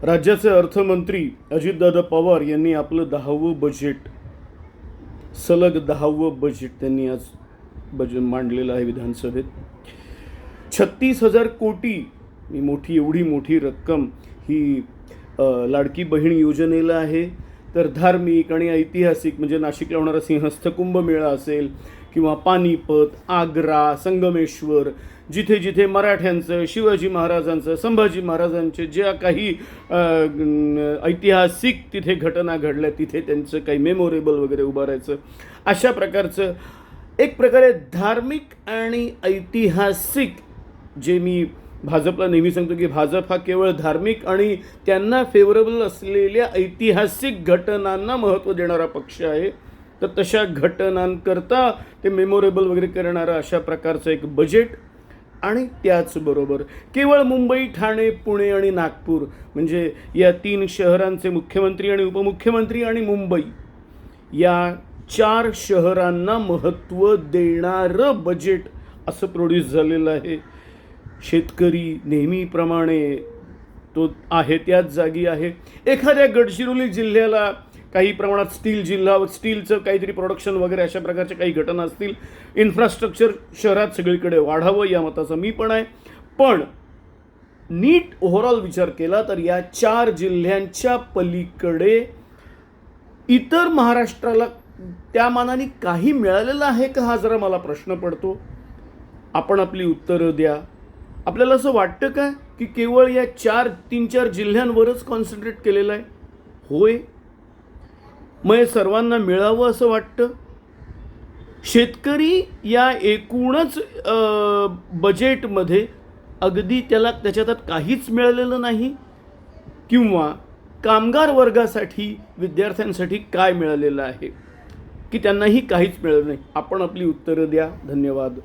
राज्याचे अर्थमंत्री अजितदादा पवार यांनी आपलं 10वं बजेट, सलग 10वं बजेट त्यांनी आज मांडलेलं आहे विधानसभेत. 36,000 कोटी ही एवढी मोठी रक्कम ही लाडकी बहीण योजनेला आहे. तर धार्मिक आणि ऐतिहासिक म्हणजे नाशिकला होणारा सिंहस्थ कुंभमेळा असेल किंवा पानिपत, आग्रा, संगमेश्वर, जिथे जिथे मराठ्यांचं, शिवाजी महाराजांचं, संभाजी महाराजांचे ज्या काही ऐतिहासिक तिथे घटना घडल्या तिथे त्यांचं काही मेमोरेबल वगैरे उभारायचं, अशा प्रकारचं एक प्रकारे धार्मिक आणि ऐतिहासिक, जे मी भाजपला नेहमी सांगतो की भाजप हा केवळ धार्मिक आणि त्यांना फेवरेबल असलेल्या ऐतिहासिक घटनांना महत्त्व देणारा पक्ष आहे. तर तशा घटनांकरता ते मेमोरेबल वगैरे करणारं अशा प्रकारचं एक बजेट. आणि त्याचबरोबर केवळ मुंबई, ठाणे, पुणे आणि नागपूर म्हणजे या 3 शहरांचे मुख्यमंत्री आणि उपमुख्यमंत्री आणि मुंबई या 4 शहरांना महत्त्व देणारं बजेट असं प्रोड्यूस झालेलं आहे. शेतकरी नेहमीप्रमाणे तो आहे त्याच जागी आहे. एखाद्या गडचिरोली जिल्ह्याला काही प्रमाणात स्टीलचं काहीतरी प्रोडक्शन वगैरे अशा प्रकारच्या काही घटना असतील, इन्फ्रास्ट्रक्चर शहरात सगळीकडे वाढावं या मताचा मी पण आहे. पण नीट ओव्हरऑल विचार केला तर या 4 जिल्ह्यांच्या पलीकडे इतर महाराष्ट्राला त्या मानाने काही मिळालेलं आहे का, हा जरा मला प्रश्न पडतो. आपण आपली उत्तरं द्या. आपल्याला असं वाटतं का की केवळ या 3-4 जिल्ह्यांवरच कॉन्सन्ट्रेट केलेलं आहे? होय, मग सर्वांना मिळावं असं वाटतं. शेतकरी या एकूणच बजेटमध्ये अगदी त्याच्यात काहीच मिळालेलं नाही, किंवा कामगार वर्गासाठी, विद्यार्थ्यांसाठी काय मिळालेलं आहे की त्यांनाही काहीच मिळालं नाही. आपण आपली उत्तरं द्या. धन्यवाद.